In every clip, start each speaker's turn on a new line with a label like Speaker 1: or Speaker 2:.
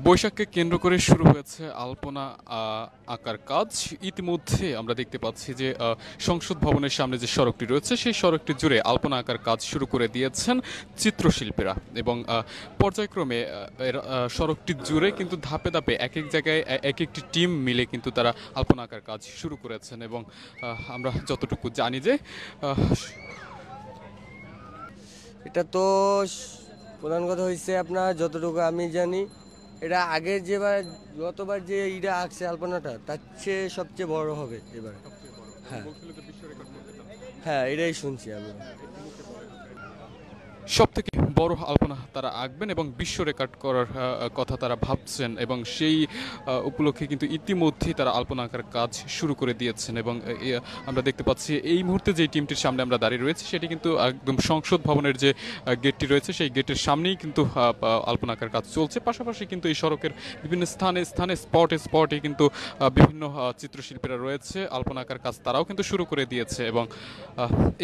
Speaker 1: বৈশাখকে কেন্দ্র করে শুরু হয়েছে আলপনা আঁকার কাজ। ইতিমধ্যে আমরা দেখতে পাচ্ছি যে সংসদ ভবনের সামনে যে সড়কটি রয়েছে সেই সড়কটি জুড়ে আলপনা আঁকার কাজ শুরু করে দিয়েছেন চিত্রশিল্পীরা এবং পর্যায়ক্রমে সড়কটি জুড়ে কিন্তু ধাপে ধাপে এক এক জায়গায় এক একটি টিম মিলে কিন্তু তারা আলপনা আঁকার কাজ শুরু করেছেন এবং আমরা যতটুকু জানি যে আহ,
Speaker 2: এটা তো প্রধান কথা হয়েছে আপনার যতটুকু আমি জানি এটা আগের যেবার গতবার যে ইটা আঁকছে আলপনাটা তার চেয়ে সবচেয়ে বড় হবে এবার। হ্যাঁ হ্যাঁ এটাই শুনছি আমি।
Speaker 1: সবথেকে বড় আলপনা তারা আঁকবেন এবং বিশ্ব রেকর্ড করার কথা তারা ভাবছেন এবং সেই উপলক্ষে কিন্তু ইতিমধ্যেই তারা আলপনা আঁকার কাজ শুরু করে দিয়েছেন এবং আমরা দেখতে পাচ্ছি এই মুহূর্তে যে টিমটির সামনে আমরা দাঁড়িয়ে রয়েছি সেটি কিন্তু একদম সংসদ ভবনের যে গেটটি রয়েছে সেই গেটের সামনেই কিন্তু আলপনা আঁকার কাজ চলছে। পাশাপাশি কিন্তু এই সড়কের বিভিন্ন স্থানে স্থানে স্পটে কিন্তু বিভিন্ন চিত্রশিল্পীরা রয়েছে, আলপনা আঁকার কাজ তারাও কিন্তু শুরু করে দিয়েছে এবং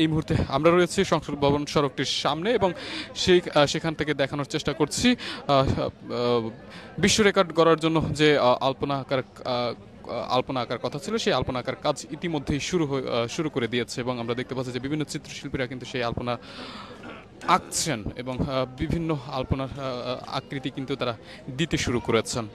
Speaker 1: এই মুহূর্তে আমরা রয়েছি সংসদ ভবন সড়কটির সামনে এবং সেখান থেকে দেখানোর চেষ্টা করছি বিশ্ব রেকর্ড করার জন্য যে আলপনা আঁকার কথা ছিল সেই আলপনা আঁকার কাজ ইতিমধ্যেই শুরু করে দিয়েছে এবং আমরা দেখতে পাচ্ছি যে বিভিন্ন চিত্রশিল্পীরা কিন্তু সেই আলপনা আঁকছেন এবং বিভিন্ন আলপনার আকৃতি কিন্তু তারা দিতে শুরু করেছেন।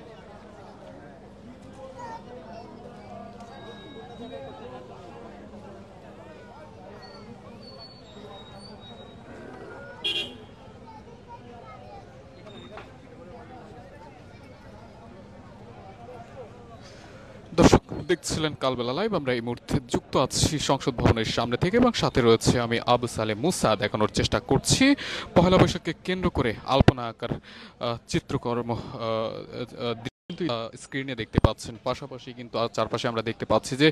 Speaker 1: দর্শক দেখছিলেন কালবেলা লাইভ। আমরা এই মুহূর্তে যুক্ত আছি সংসদ ভবনের সামনে থেকে এবং সাথে রয়েছে আমি আবু সালে মুসা। দেখানোর চেষ্টা করছি পহেলা বৈশাখকে কেন্দ্র করে আলপনা আঁকার চিত্রকর্ম কিন্তু স্ক্রিনে দেখতে পাচ্ছেন। পাশাপাশি কিন্তু চারপাশে আমরা দেখতে পাচ্ছি যে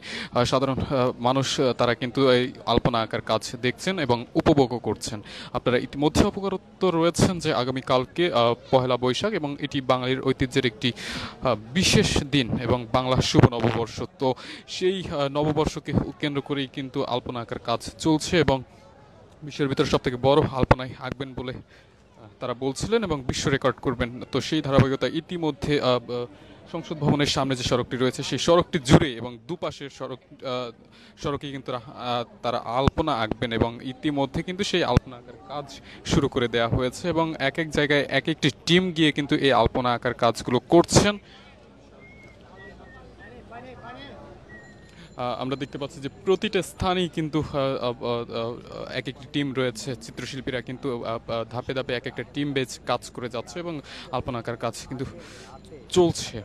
Speaker 1: সাধারণ মানুষ তারা কিন্তু এই আলপনা আঁকার কাজ দেখছেন এবং উপভোগও করছেন। আপনারা ইতিমধ্যে অবগত রয়েছেন যে আগামীকালকে পহেলা বৈশাখ এবং এটি বাঙালির ঐতিহ্যের একটি বিশেষ দিন এবং বাংলা শুভ নববর্ষ। তো সেই নববর্ষকে কেন্দ্র করেই কিন্তু আলপনা আঁকার কাজ চলছে এবং বিশ্বের ভিতরে সব থেকে বড় আলপনায় আঁকবেন বলে তারা বলছিলেন এবং বিশ্ব রেকর্ড করবেন। তো সেই ধারাবাহিকতা ইতিমধ্যে সংসদ ভবনের সামনে যে সড়কটি রয়েছে সেই সড়কটি জুড়ে এবং দুপাশের সড়কে কিন্তু তারা আলপনা আঁকবেন এবং ইতিমধ্যে কিন্তু সেই আলপনা আঁকার কাজ শুরু করে দেওয়া হয়েছে এবং এক এক জায়গায় এক একটি টিম গিয়ে কিন্তু এই আলপনা আঁকার কাজগুলো করছেন। আমরা দেখতে পাচ্ছি যে প্রতিটা স্থানেই কিন্তু এক একটি টিম রয়েছে, চিত্রশিল্পীরা কিন্তু ধাপে ধাপে এক একটা টিম বেজ কাজ করে যাচ্ছে এবং আলপনা আঁকার কাজ কিন্তু চলছে।